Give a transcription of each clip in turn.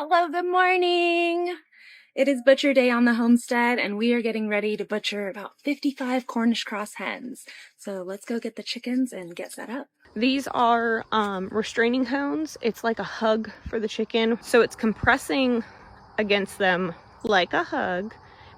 Hello, good morning. It is butcher day on the homestead, and we are getting ready to butcher about 55 Cornish cross hens. So let's go get the chickens and get set up. These are restraining hones. It's like a hug for the chicken. So it's compressing against them like a hug,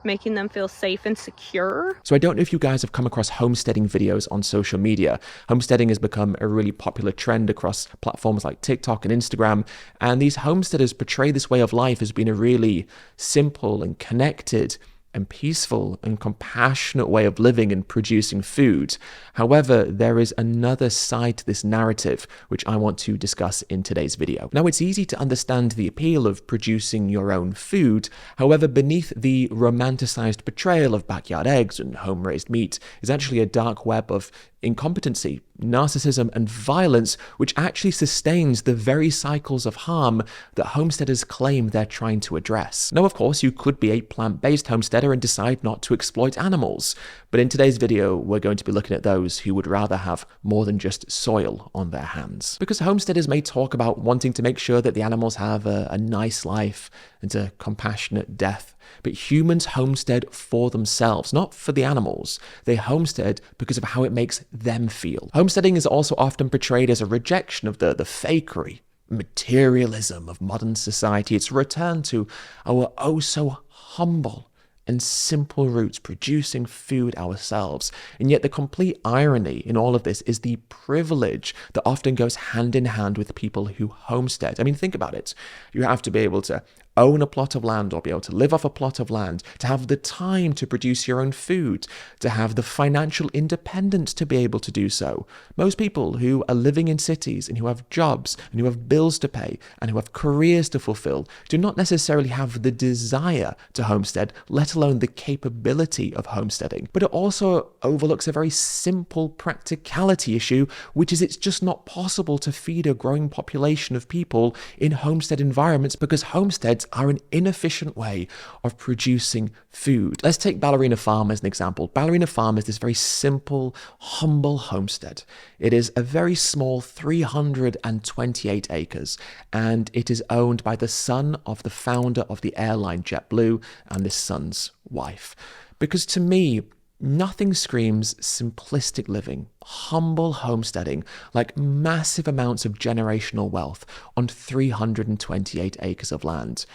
making them feel safe and secure. So I don't know if you guys have come across homesteading videos on social media. Homesteading has become a really popular trend across platforms like TikTok and Instagram, and these homesteaders portray this way of life as being a really simple and connected and peaceful and compassionate way of living and producing food. However, there is another side to this narrative, which I want to discuss in today's video. Now, it's easy to understand the appeal of producing your own food. However, beneath the romanticized portrayal of backyard eggs and home-raised meat is actually a dark web of incompetency, narcissism, and violence, which actually sustains the very cycles of harm that homesteaders claim they're trying to address. Now, of course, you could be a plant-based homesteader and decide not to exploit animals, but in today's video, we're going to be looking at those who would rather have more than just soil on their hands. Because homesteaders may talk about wanting to make sure that the animals have a nice life and a compassionate death, but humans homestead for themselves, not for the animals. They homestead because of how it makes them feel. Homesteading is also often portrayed as a rejection of the fakery, materialism of modern society. It's a return to our oh so humble and simple roots, producing food ourselves. And yet the complete irony in all of this is the privilege that often goes hand in hand with people who homestead. I mean, think about it. You have to be able to own a plot of land or be able to live off a plot of land, to have the time to produce your own food, to have the financial independence to be able to do so. Most people who are living in cities and who have jobs and who have bills to pay and who have careers to fulfill do not necessarily have the desire to homestead, let alone the capability of homesteading. But it also overlooks a very simple practicality issue, which is it's just not possible to feed a growing population of people in homestead environments because homesteads are an inefficient way of producing food. Let's take Ballerina Farm as an example. Ballerina Farm is this very simple, humble homestead. It is a very small 328 acres, and it is owned by the son of the founder of the airline JetBlue and this son's wife. Because to me, nothing screams simplistic living, humble homesteading, like massive amounts of generational wealth on 328 acres of land.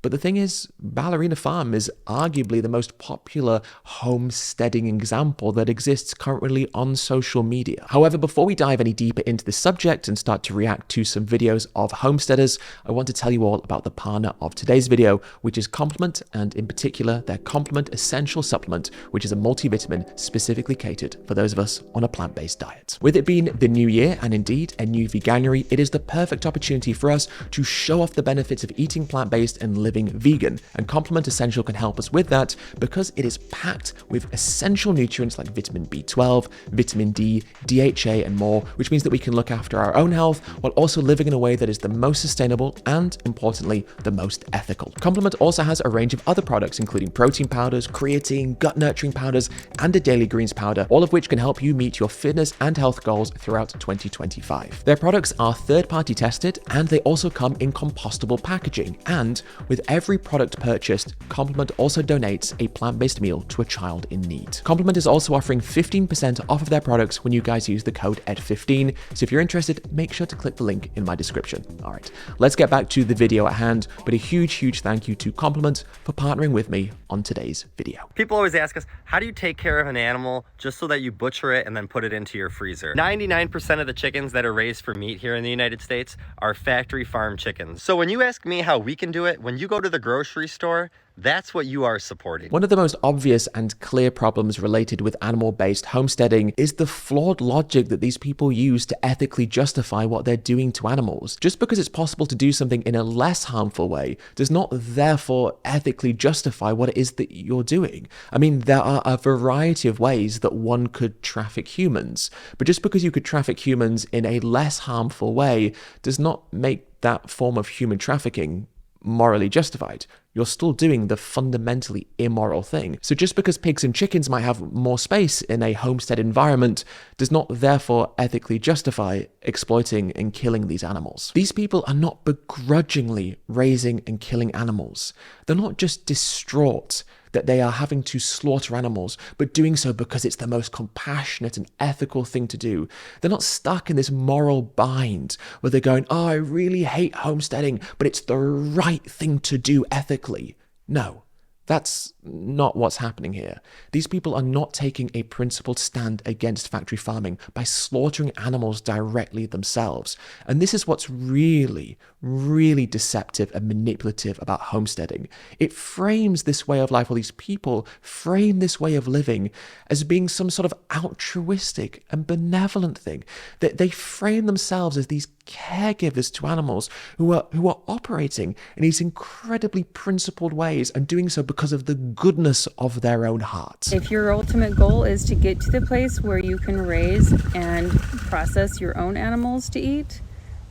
But the thing is, Ballerina Farm is arguably the most popular homesteading example that exists currently on social media. However, before we dive any deeper into this subject and start to react to some videos of homesteaders, I want to tell you all about the partner of today's video, which is Complement, and in particular, their Complement Essential Supplement, which is a multivitamin specifically catered for those of us on a plant-based diet. With it being the new year, and indeed a new veganuary, it is the perfect opportunity for us to show off the benefits of eating plant-based and living vegan, and Complement Essential can help us with that because it is packed with essential nutrients like vitamin B12, vitamin D, DHA, and more, which means that we can look after our own health while also living in a way that is the most sustainable and, importantly, the most ethical. Complement also has a range of other products, including protein powders, creatine, gut nurturing powders, and a daily greens powder, all of which can help you meet your fitness and health goals throughout 2025. Their products are third-party tested, and they also come in compostable packaging, and with every product purchased, Complement also donates a plant-based meal to a child in need. Complement is also offering 15% off of their products when you guys use the code ED15, so if you're interested, make sure to click the link in my description. All right, let's get back to the video at hand, but a huge thank you to Complement for partnering with me on today's video. People always ask us, how do you take care of an animal just so that you butcher it and then put it into your freezer? 99% of the chickens that are raised for meat here in the United States are factory farm chickens. So when you ask me how we can do it, when you go to the grocery store, that's what you are supporting. One of the most obvious and clear problems related with animal-based homesteading is the flawed logic that these people use to ethically justify what they're doing to animals. Just because it's possible to do something in a less harmful way does not therefore ethically justify what it is that you're doing. I mean, there are a variety of ways that one could traffic humans, but just because you could traffic humans in a less harmful way does not make that form of human trafficking morally justified. You're still doing the fundamentally immoral thing. So just because pigs and chickens might have more space in a homestead environment does not therefore ethically justify exploiting and killing these animals. These people are not begrudgingly raising and killing animals. They're not just distraught that they are having to slaughter animals, but doing so because it's the most compassionate and ethical thing to do. They're not stuck in this moral bind where they're going, oh, I really hate homesteading, but it's the right thing to do ethically. No. That's not what's happening here. These people are not taking a principled stand against factory farming by slaughtering animals directly themselves. And this is what's really, really deceptive and manipulative about homesteading. It frames this way of life, or these people frame this way of living as being some sort of altruistic and benevolent thing. That they frame themselves as these caregivers to animals who are operating in these incredibly principled ways and doing so because of the goodness of their own hearts. If your ultimate goal is to get to the place where you can raise and process your own animals to eat,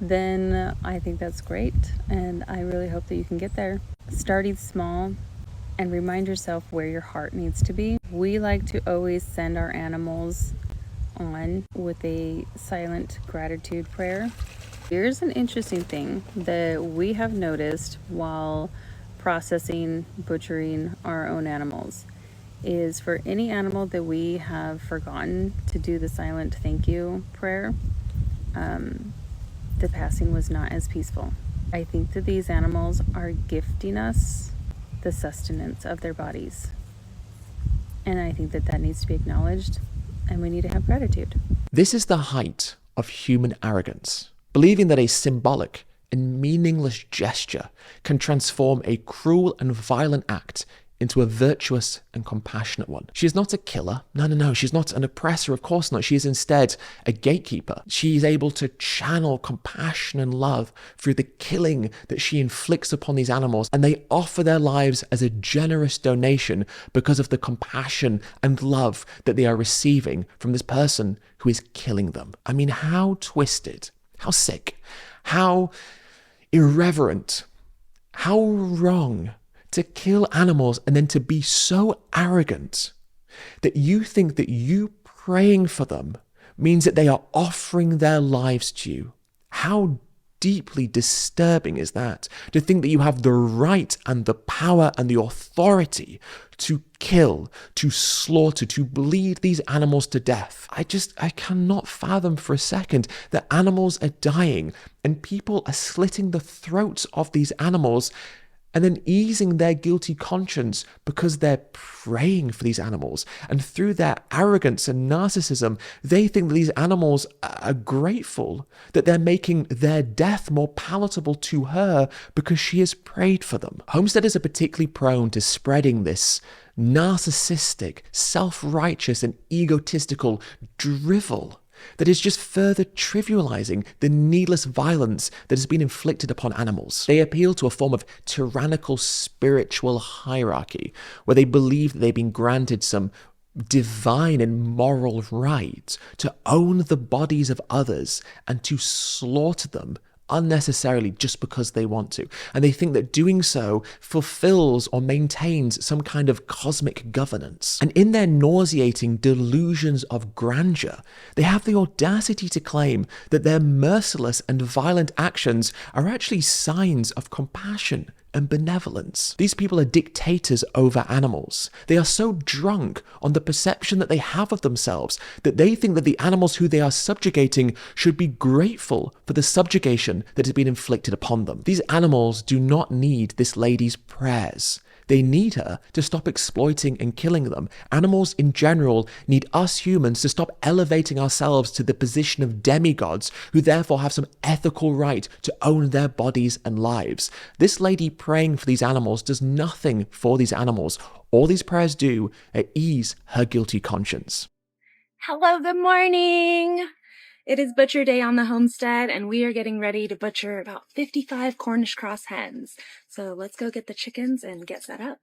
then I think that's great, and I really hope that you can get there. Starting small and remind yourself where your heart needs to be. We like to always send our animals on with a silent gratitude prayer. Here's an interesting thing that we have noticed while processing, butchering our own animals, is for any animal that we have forgotten to do the silent thank you prayer, the passing was not as peaceful. I think that these animals are gifting us the sustenance of their bodies. And I think that that needs to be acknowledged, and we need to have gratitude. This is the height of human arrogance, believing that a symbolic and meaningless gesture can transform a cruel and violent act into a virtuous and compassionate one. She is not a killer. No. She's not an oppressor. Of course not. She is instead a gatekeeper. She is able to channel compassion and love through the killing that she inflicts upon these animals, and they offer their lives as a generous donation because of the compassion and love that they are receiving from this person who is killing them. I mean, how twisted, how sick, how irreverent, how wrong to kill animals and then to be so arrogant that you think that you praying for them means that they are offering their lives to you. How deeply disturbing is that? To think that you have the right and the power and the authority to kill, to slaughter, to bleed these animals to death. I cannot fathom for a second that animals are dying and people are slitting the throats of these animals and then easing their guilty conscience because they're praying for these animals. And through their arrogance and narcissism, they think that these animals are grateful, that they're making their death more palatable to her because she has prayed for them. Homesteaders are particularly prone to spreading this narcissistic, self-righteous, and egotistical drivel that is just further trivializing the needless violence that has been inflicted upon animals. They appeal to a form of tyrannical spiritual hierarchy, where they believe that they've been granted some divine and moral right to own the bodies of others and to slaughter them unnecessarily just because they want to. And they think that doing so fulfills or maintains some kind of cosmic governance. And in their nauseating delusions of grandeur, they have the audacity to claim that their merciless and violent actions are actually signs of compassion and benevolence. These people are dictators over animals. They are so drunk on the perception that they have of themselves that they think that the animals who they are subjugating should be grateful for the subjugation that has been inflicted upon them. These animals do not need this lady's prayers. They need her to stop exploiting and killing them. Animals in general need us humans to stop elevating ourselves to the position of demigods who therefore have some ethical right to own their bodies and lives. This lady praying for these animals does nothing for these animals. All these prayers do is ease her guilty conscience. Hello, good morning. It is butcher day on the homestead, and we are getting ready to butcher about 55 Cornish cross hens. So let's go get the chickens and get set up.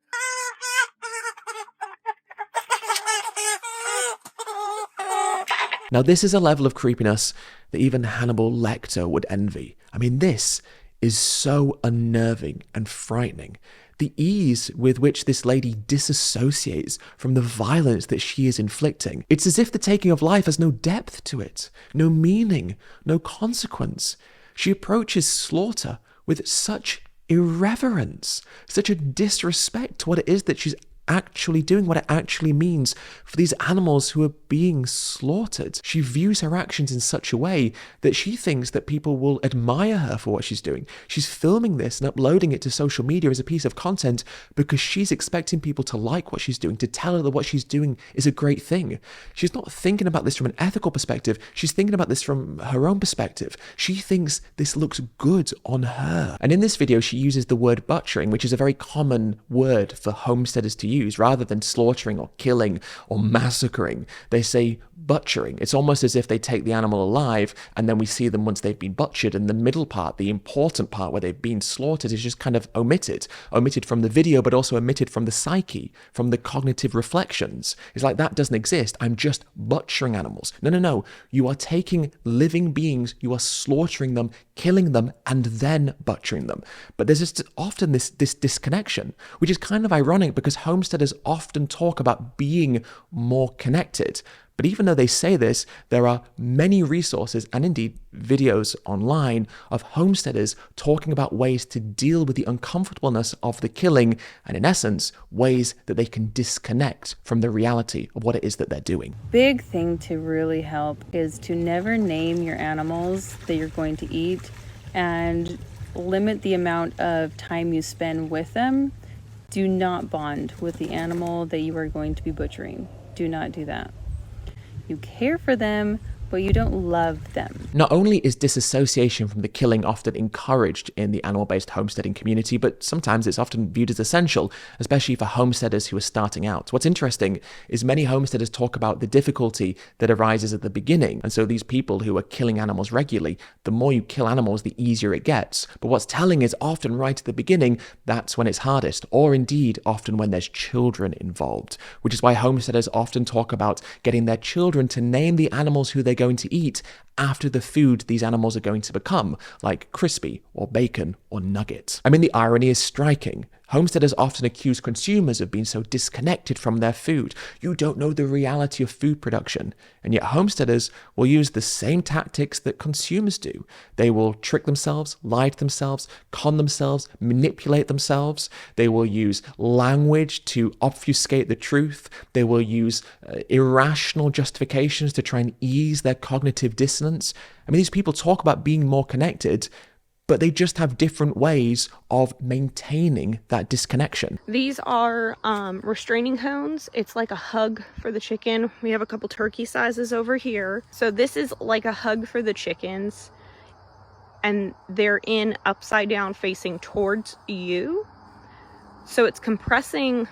Now, this is a level of creepiness that even Hannibal Lecter would envy. I mean, this is so unnerving and frightening. The ease with which this lady disassociates from the violence that she is inflicting. It's as if the taking of life has no depth to it, no meaning, no consequence. She approaches slaughter with such irreverence, such a disrespect to what it is that she's actually doing, what it actually means for these animals who are being slaughtered. She views her actions in such a way that she thinks that people will admire her for what she's doing. She's filming this and uploading it to social media as a piece of content because she's expecting people to like what she's doing, to tell her that what she's doing is a great thing. She's not thinking about this from an ethical perspective. She's thinking about this from her own perspective. She thinks this looks good on her. And in this video, she uses the word butchering, which is a very common word for homesteaders to use. Rather than slaughtering or killing or massacring, they say butchering. It's almost as if they take the animal alive and then we see them once they've been butchered, and the middle part, the important part where they've been slaughtered, is just kind of omitted from the video, but also omitted from the psyche, from the cognitive reflections. It's like, that doesn't exist. I'm just butchering animals. No. You are taking living beings, you are slaughtering them, killing them, and then butchering them. But there's just often this disconnection, which is kind of ironic because homesteaders often talk about being more connected. But even though they say this, there are many resources and indeed videos online of homesteaders talking about ways to deal with the uncomfortableness of the killing, and in essence, ways that they can disconnect from the reality of what it is that they're doing. Big thing to really help is to never name your animals that you're going to eat, and limit the amount of time you spend with them. Do not bond with the animal that you are going to be butchering. Do not do that. You care for them, but you don't love them. Not only is disassociation from the killing often encouraged in the animal-based homesteading community, but sometimes it's often viewed as essential, especially for homesteaders who are starting out. What's interesting is many homesteaders talk about the difficulty that arises at the beginning, and so these people who are killing animals regularly, the more you kill animals, the easier it gets. But what's telling is often right at the beginning, that's when it's hardest, or indeed often when there's children involved, which is why homesteaders often talk about getting their children to name the animals who they're going to eat after the food these animals are going to become, like crispy or bacon or nugget. I mean, the irony is striking. Homesteaders often accuse consumers of being so disconnected from their food. You don't know the reality of food production. And yet homesteaders will use the same tactics that consumers do. They will trick themselves, lie to themselves, con themselves, manipulate themselves. They will use language to obfuscate the truth. They will use irrational justifications to try and ease their cognitive dissonance. I mean, these people talk about being more connected, but they just have different ways of maintaining that disconnection. These are restraining cones. It's like a hug for the chicken. We have a couple turkey sizes over here. So this is like a hug for the chickens, and they're in upside down facing towards you. So it's compressing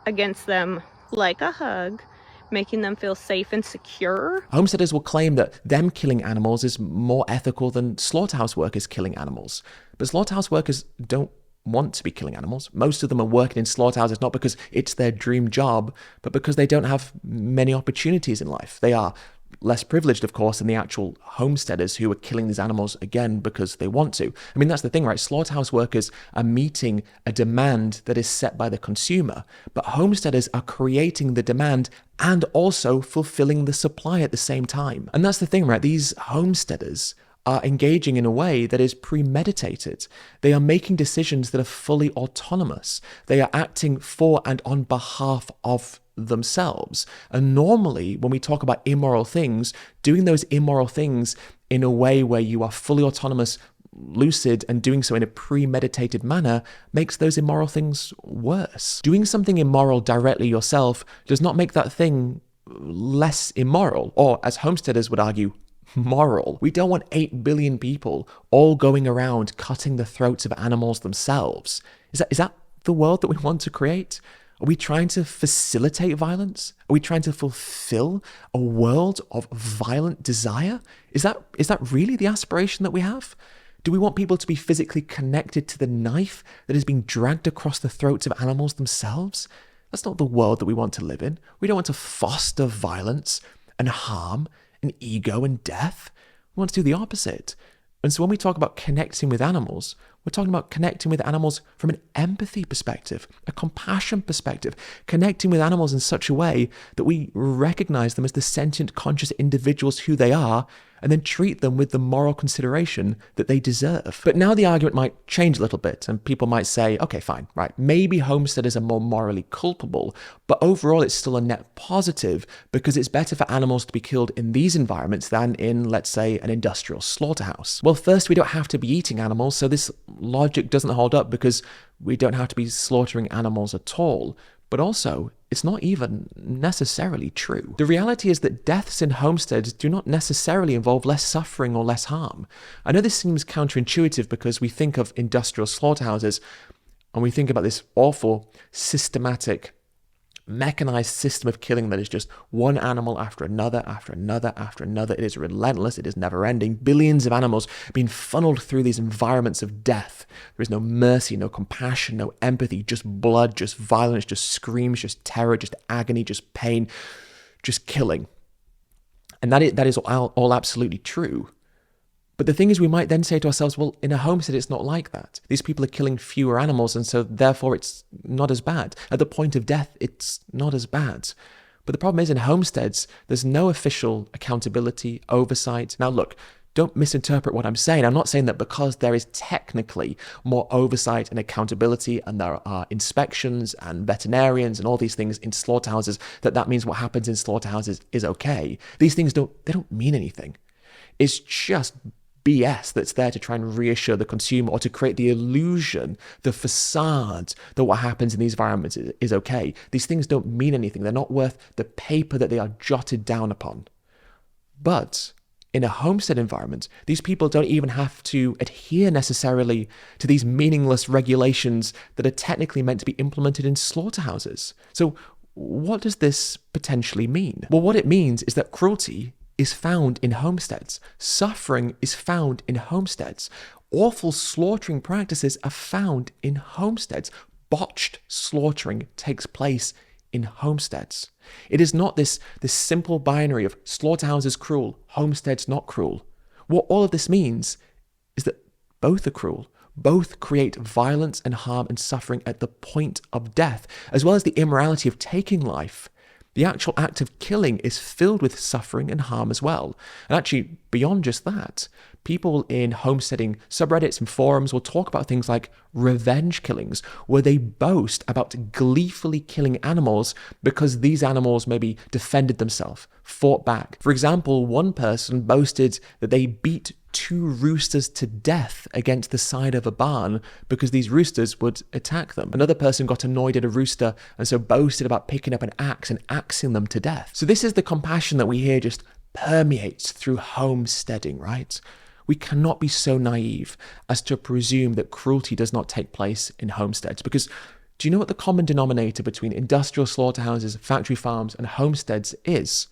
against them like a hug, making them feel safe and secure. Homesteaders will claim that them killing animals is more ethical than slaughterhouse workers killing animals. But slaughterhouse workers don't want to be killing animals. Most of them are working in slaughterhouses not because it's their dream job, but because they don't have many opportunities in life. They are less privileged, of course, than the actual homesteaders who are killing these animals again because they want to. I mean, that's the thing, right? Slaughterhouse workers are meeting a demand that is set by the consumer, but homesteaders are creating the demand and also fulfilling the supply at the same time. And that's the thing, right? These homesteaders are engaging in a way that is premeditated. They are making decisions that are fully autonomous. They are acting for and on behalf of themselves. And normally, when we talk about immoral things, doing those immoral things in a way where you are fully autonomous, lucid, and doing so in a premeditated manner makes those immoral things worse. Doing something immoral directly yourself does not make that thing less immoral, or as homesteaders would argue, moral. We don't want 8 billion people all going around cutting the throats of animals themselves. Is that the world that we want to create? Are we trying to facilitate violence? Are we trying to fulfill a world of violent desire? Is that really the aspiration that we have? Do we want people to be physically connected to the knife that is being dragged across the throats of animals themselves? That's not the world that we want to live in. We don't want to foster violence and harm and ego and death. We want to do the opposite. And so when we talk about connecting with animals, We're talking about connecting with animals from an empathy perspective, a compassion perspective, connecting with animals in such a way that we recognize them as the sentient, conscious individuals who they are, and then treat them with the moral consideration that they deserve. But now the argument might change a little bit, and people might say, okay, fine, right, maybe homesteaders are more morally culpable, but overall it's still a net positive because it's better for animals to be killed in these environments than in, let's say, an industrial slaughterhouse. Well, first, we don't have to be eating animals, so this logic doesn't hold up because we don't have to be slaughtering animals at all. But also, it's not even necessarily true. The reality is that deaths in homesteads do not necessarily involve less suffering or less harm. I know this seems counterintuitive because we think of industrial slaughterhouses and we think about this awful, systematic, mechanized system of killing that is just one animal after another, after another, after another. It is relentless. It is never ending. Billions of animals being funneled through these environments of death. There is no mercy, no compassion, no empathy, just blood, just violence, just screams, just terror, just agony, just pain, just killing. And that is all absolutely true. But the thing is, we might then say to ourselves, well, in a homestead, it's not like that. These people are killing fewer animals, and so therefore it's not as bad. At the point of death, it's not as bad. But the problem is, in homesteads, there's no official accountability, oversight. Now, look, don't misinterpret what I'm saying. I'm not saying that because there is technically more oversight and accountability, and there are inspections and veterinarians and all these things in slaughterhouses, that means what happens in slaughterhouses is okay. These things don't mean anything. It's just BS that's there to try and reassure the consumer or to create the illusion, the facade that what happens in these environments is okay. These things don't mean anything. They're not worth the paper that they are jotted down upon. But in a homestead environment, these people don't even have to adhere necessarily to these meaningless regulations that are technically meant to be implemented in slaughterhouses. So what does this potentially mean? Well, what it means is that cruelty is found in homesteads. Suffering is found in homesteads. Awful slaughtering practices are found in homesteads. Botched slaughtering takes place in homesteads. It is not this simple binary of slaughterhouses cruel, homesteads not cruel. What all of this means is that both are cruel. Both create violence and harm and suffering at the point of death, as well as the immorality of taking life. The actual act of killing is filled with suffering and harm as well. And actually, beyond just that, people in homesteading subreddits and forums will talk about things like revenge killings, where they boast about gleefully killing animals because these animals maybe defended themselves, fought back. For example, one person boasted that they beat 2 roosters to death against the side of a barn because these roosters would attack them. Another person got annoyed at a rooster and so boasted about picking up an axe and axing them to death. So this is the compassion that we hear just permeates through homesteading, right? We cannot be so naive as to presume that cruelty does not take place in homesteads, because do you know what the common denominator between industrial slaughterhouses, factory farms, and homesteads is?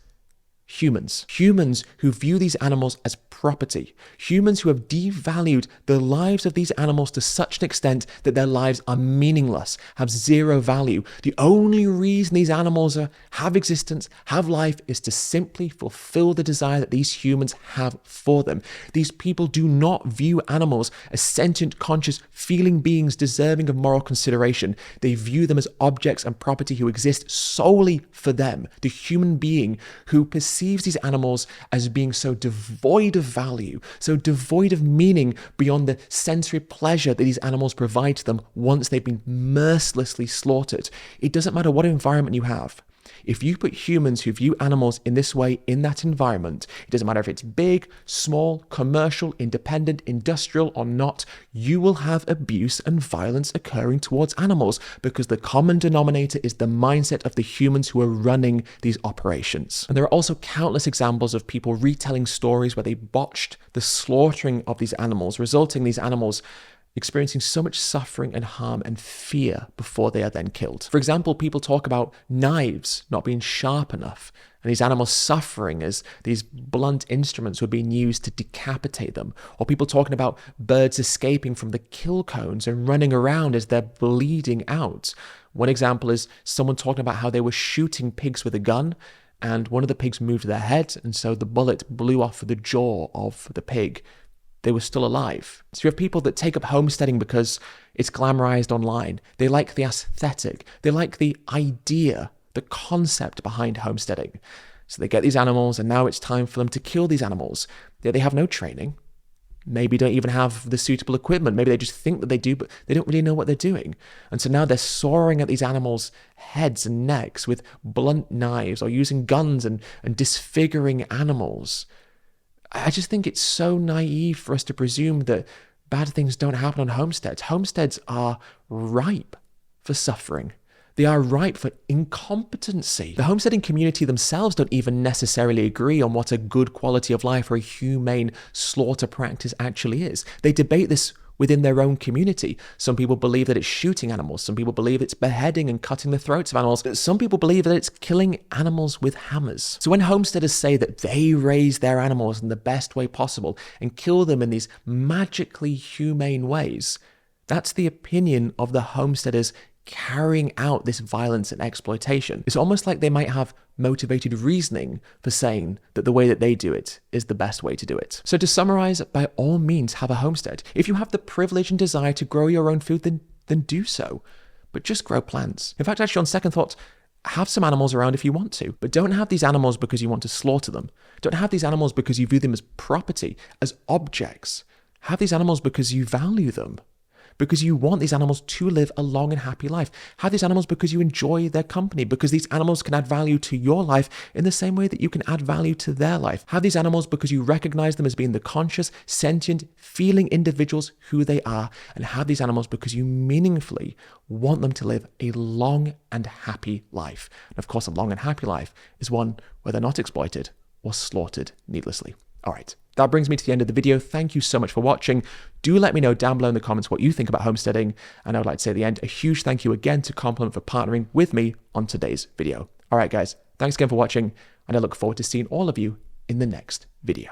Humans. Humans who view these animals as property. Humans who have devalued the lives of these animals to such an extent that their lives are meaningless, have zero value. The only reason these animals have existence, have life, is to simply fulfill the desire that these humans have for them. These people do not view animals as sentient, conscious, feeling beings deserving of moral consideration. They view them as objects and property who exist solely for them. The human being who perceives these animals as being so devoid of value, so devoid of meaning beyond the sensory pleasure that these animals provide to them once they've been mercilessly slaughtered. It doesn't matter what environment you have. If you put humans who view animals in this way in that environment, it doesn't matter if it's big, small, commercial, independent, industrial or not, you will have abuse and violence occurring towards animals because the common denominator is the mindset of the humans who are running these operations. And there are also countless examples of people retelling stories where they botched the slaughtering of these animals, resulting in these animals experiencing so much suffering and harm and fear before they are then killed. For example, people talk about knives not being sharp enough and these animals suffering as these blunt instruments were being used to decapitate them. Or people talking about birds escaping from the kill cones and running around as they're bleeding out. One example is someone talking about how they were shooting pigs with a gun and one of the pigs moved their head and so the bullet blew off the jaw of the pig. they were still alive. So you have people that take up homesteading because it's glamorized online. They like the aesthetic. They like the idea, the concept behind homesteading. So they get these animals, and now it's time for them to kill these animals. They have no training. Maybe don't even have the suitable equipment. Maybe they just think that they do, but they don't really know what they're doing. And so now they're sawing at these animals' heads and necks with blunt knives, or using guns and disfiguring animals. I just think it's so naive for us to presume that bad things don't happen on homesteads. Homesteads are ripe for suffering. They are ripe for incompetency. The homesteading community themselves don't even necessarily agree on what a good quality of life or a humane slaughter practice actually is. They debate this within their own community. Some people believe that it's shooting animals. Some people believe it's beheading and cutting the throats of animals. Some people believe that it's killing animals with hammers. So when homesteaders say that they raise their animals in the best way possible and kill them in these magically humane ways, that's the opinion of the homesteaders carrying out this violence and exploitation. It's almost like they might have motivated reasoning for saying that the way that they do it is the best way to do it. So to summarize, by all means, have a homestead. If you have the privilege and desire to grow your own food, then do so. But just grow plants. In fact, actually, on second thought, have some animals around if you want to, but don't have these animals because you want to slaughter them. Don't have these animals because you view them as property, as objects. Have these animals because you value them, because you want these animals to live a long and happy life. Have these animals because you enjoy their company, because these animals can add value to your life in the same way that you can add value to their life. Have these animals because you recognize them as being the conscious, sentient, feeling individuals who they are, and have these animals because you meaningfully want them to live a long and happy life. And of course, a long and happy life is one where they're not exploited or slaughtered needlessly. All right, that brings me to the end of the video. Thank you so much for watching. Do let me know down below in the comments what you think about homesteading. And I would like to say at the end, a huge thank you again to Compliment for partnering with me on today's video. All right, guys, thanks again for watching, and I look forward to seeing all of you in the next video.